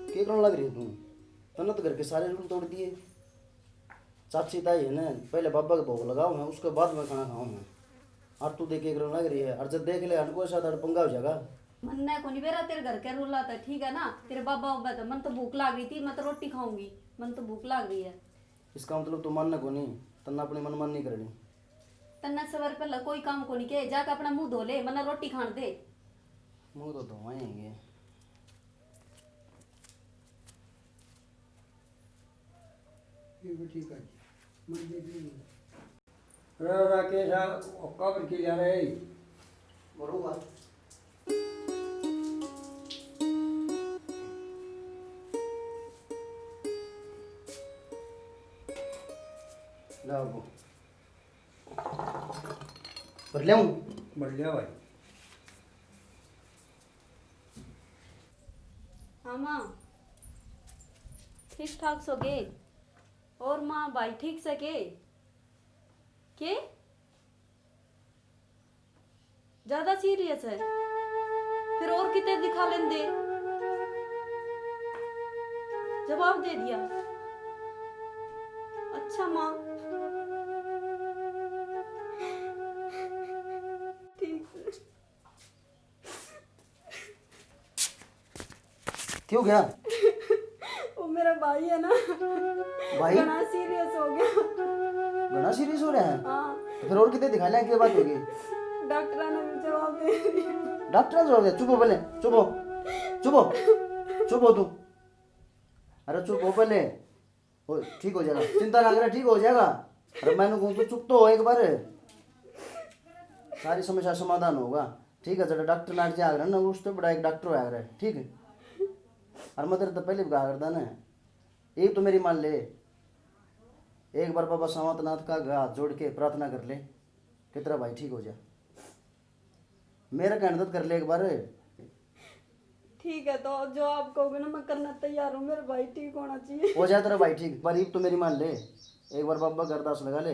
क्या करने लग रही है तू? तने तो घर के सारे रूल तोड़ दिए। चाची ताई है ना, पहले बाबा का भोग लगाओ ना, उसके बाद में खाना खाऊं मैं। और तू देख क्या करने लग रही है? और जब देख ले अनको साथ पंगा हो जाएगा। मन ने को नहीं बेरा तेरे घर के रूल आता ठीक है ना। तेरे बाबा उबा तो मन तो भूख लाग रही थी, मैं तो रोटी खाऊंगी, मन तो भूख लाग रही है। इसका मतलब तू मानना को नहीं, तन्ना अपनी मनमानी नहीं करनी। तन्ना सवर पहले कोई काम को नहीं किया, जाके अपना मुंह धो ले, मना रोटी खान दे। मुँह तो धोवाएंगे। ये भी ठीक है जी, मन देख लीजिए। राकेश कब की जा रहे बरोबर। लाओ पर ले बढ़ गया भाई। हाँ माँ ठीक ठाक सो गे। और माँ भाई ठीक से के ज्यादा सीरियस है? फिर और कितने दिखा लेंदे? जवाब दे दिया। अच्छा माँ ठीक है। क्यों गया? वो मेरा भाई है ना, भाई घना सीरियस हो गया। घना सीरियस हो रहा है? हाँ तो फिर और कितने दिखा लें, क्या बात होगी? डॉक्टर ने भी जवाब दे दिया। डॉक्टर ने जवाब दिया? चुप हो पहले, चुप हो, चुप हो, चुप हो तू। अरे चुप हो पहले, ठीक हो जाएगा, चिंता ना करे, ठीक हो जाएगा। अरे मैंने कहूँ तू चुप तो हो एक बार, सारी समस्या समाधान होगा। ठीक है चलो, डॉक्टर नाट जा रहा है ना, उस तो बड़ा एक डॉक्टर आ रहा है, ठीक है। और मैं तेरे तो पहले भी कहा करता ना, एक तो मेरी मान ले, एक बार बाबा सावंतनाथ का हाथ जोड़ के प्रार्थना कर ले कि तेरा भाई ठीक हो जाए। मेरा कहना तो कर ले एक बार। ठीक है तो जो आप कहोगे ना मैं करना तैयार हूँ, मेरा भाई ठीक होना चाहिए। हो जाए तेरा भाई ठीक, पर एक तो मेरी मान ले, एक बार बाबा का अरदास लगा ले।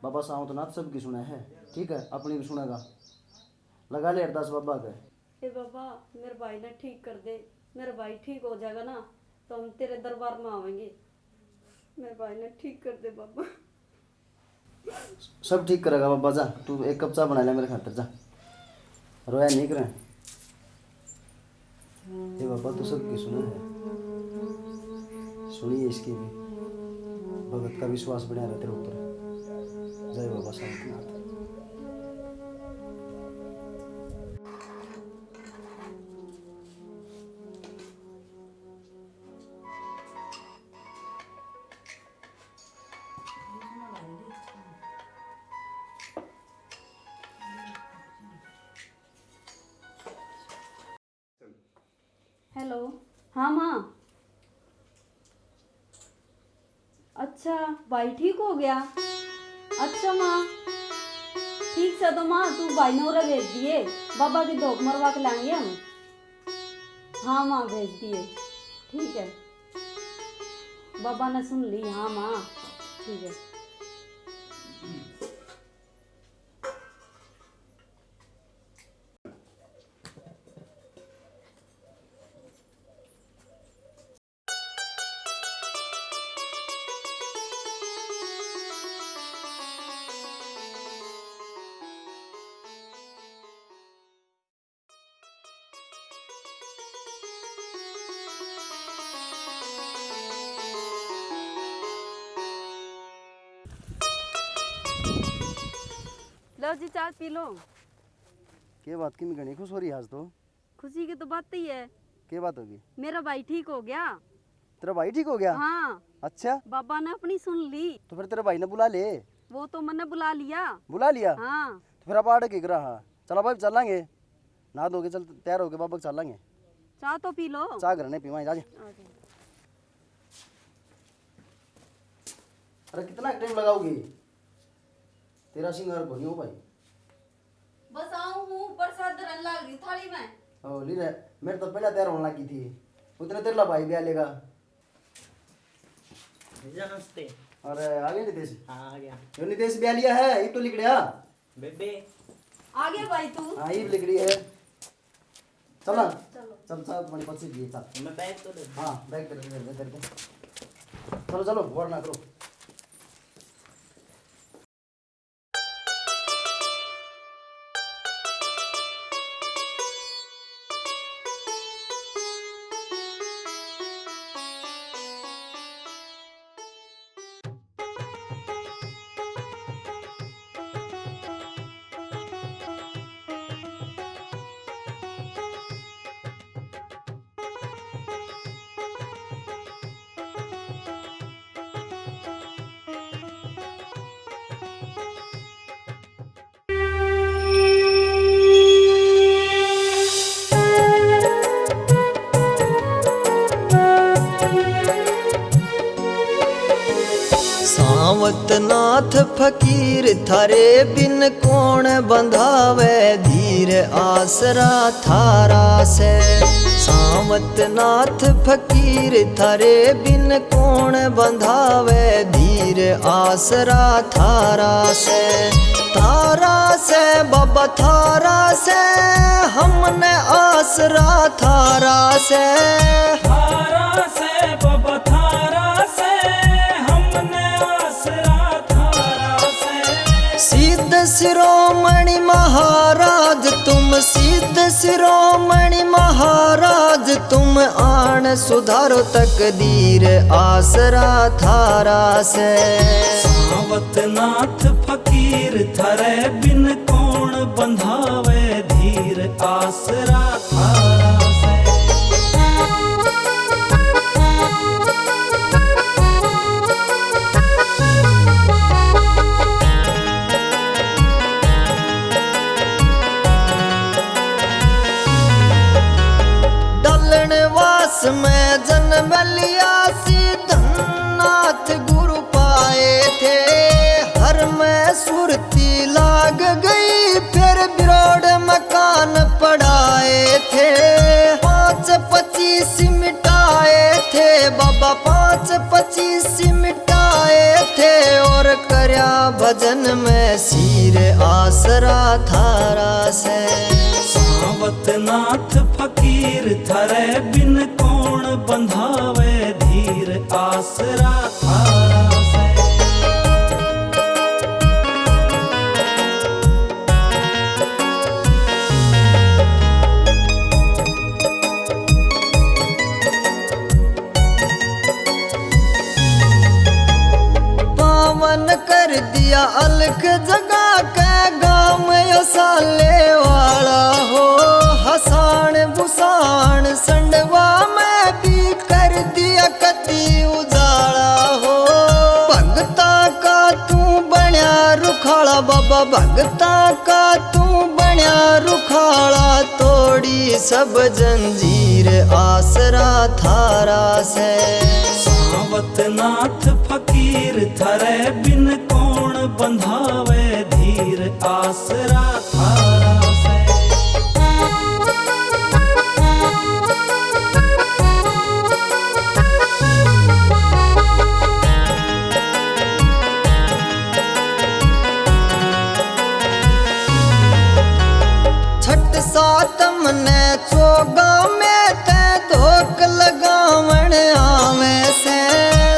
बाबा सावंतनाथ सबकी सुना है, ठीक है, अपनी भी सुनेगा। लगा ले अरदास बाबा का। हे बाबा मेरे भाई ने ठीक कर दे, मेरा भाई ठीक हो जाएगा ना तो हम तेरे दरबार में आवेंगे। मेरे भाई ने ठीक कर दे बाबा। सब ठीक करेगा बाबा। जा तू एक कप चाय बना ले मेरे खातर, जा, रोया नहीं करे। ये बाबा तो सबकी सुना है, सुनिए इसकी भी, भगत का विश्वास बढ़िया रहा तेरे ऊपर। जय बाबा सावंतनाथ। हेलो हाँ माँ। अच्छा भाई ठीक हो गया? अच्छा माँ ठीक से तो माँ तू भाई ने और भेज दिए, बाबा की धोख मरवा के लाएंगे हम। हाँ माँ भेज दिए, ठीक है, बाबा ने सुन ली। हाँ माँ ठीक है। लो जी चाय पी लो। क्या बात की मैं घनी खुश हो रही है आज तो? खुशी की तो बात ही है, क्या बात होगी? मेरा भाई ठीक हो गया। तेरा भाई ठीक हो गया? हाँ अच्छा, बाबा ने अपनी सुन ली। तो फिर तेरे भाई ने बुला ले। वो तो मैंने बुला लिया। बुला लिया? हाँ तो फिर अब आड़े की रहा, चलो भाई चलेंगे, नहा धो के चल तैयार हो के बाबा के चलेंगे। चाय तो पी लो। चाय घर नहीं पीवाएं, जा। आ जाओ। अरे कितना टाइम लगाओगी? तेरा सिंगार को नहीं हो भाई। बस आऊं हूँ, प्रसाद धरन लाग रही थाली में। ओ ली रे, मेरे तो पहले तैयार होने लगी थी, उतने तेरे ला भाई भी आ लेगा। नमस्ते। अरे आ गया नितेश? हाँ आ गया। यो नितेश भी आ लिया है, ये तो लिख लिया। बेबे आ गया भाई तू? हाँ ये भी लिख रही है। चल ना चल चल मैंने पीछे दिए चल मैं बैग तो ले हाँ बैग तेरे को चलो चलो और ना करो सावत नाथ फकीर थारे बिन कौन बंधावे धीर आसरा थारा से। सावत नाथ फकीर थारे बिन कौन बंधावे धीर आसरा थारा से। थारा से बाबा थारा से हमने आसरा थारा से। थारा से बाबा थारा से हमने आसरा थारा से। सिद्ध शिरोमणि महाराज तुम सिद्ध शिरोमणि महाराज तुम आन सुधारो तकदीर आसरा थारा से। सावत नाथ फकीर थारे बिन कौन बंधावे धीर आसरा थारा से। डलनवास में जन्म लिया सिद्धनाथ गुरु पाए थे। हर में सुरती लाग गई फिर बिरोड़ मकान पढ़ाए थे। 5-25 मिटाए थे बाबा 5-25 मिटाए थे। और करया भजन में सिर आसरा थारा से। सावत नाथ फकीर थारे बिन कौन बंधावे धीर आसरा थारा से। पावन कर दिया अलख जगा के गाँव यो साले वाला हो। हसान बुसान संडवा में भी कर दिया कति उजाला हो। भगता का तू बन्या रुखाड़ा बाबा भगता का तू बन्या रुखाड़ा। तोड़ी सब जंजीर आसरा थारा से। सावत नाथ फकीर थारे बिन कौन बंधावे धीर आसरा थारा से। छठ सातम ने चोगा में ते धोक लगावण आवे से।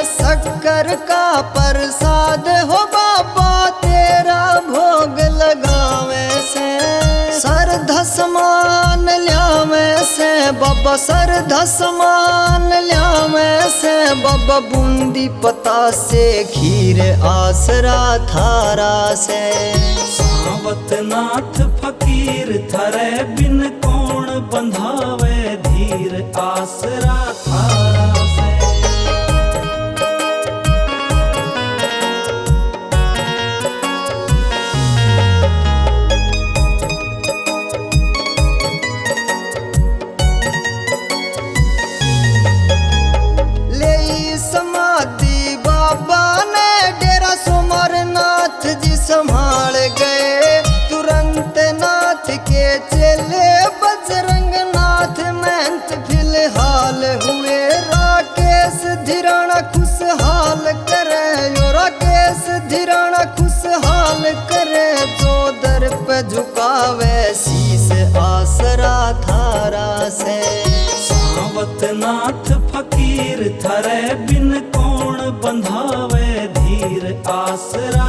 शक्कर का प्रसाद हो बाबा तेरा भोग लगावे से। श्रद्धा समान ल्यावे से बाबा श्रद्धा समान ल्यावे से। बाबा बूंदी पता से खीर आसरा थारा से। सावत नाथ फकीर थारे बिन कौन बंधावे धीर आसरा थारा से। ले समाधि बाबा ने डेरा सोमरनाथ जी संभाल गए। तुरंत नाथ के चेले बजरंग नाथ महंत फिलहाल हुए। राकेश धीराना खुशहाल करे यो राकेश धीराना खुशहाल करे। जो दर पे झुकावे शीस आसरा थारा से। सावत नाथ फकीर थरे बिन कौन बंधावे धीर, आसरा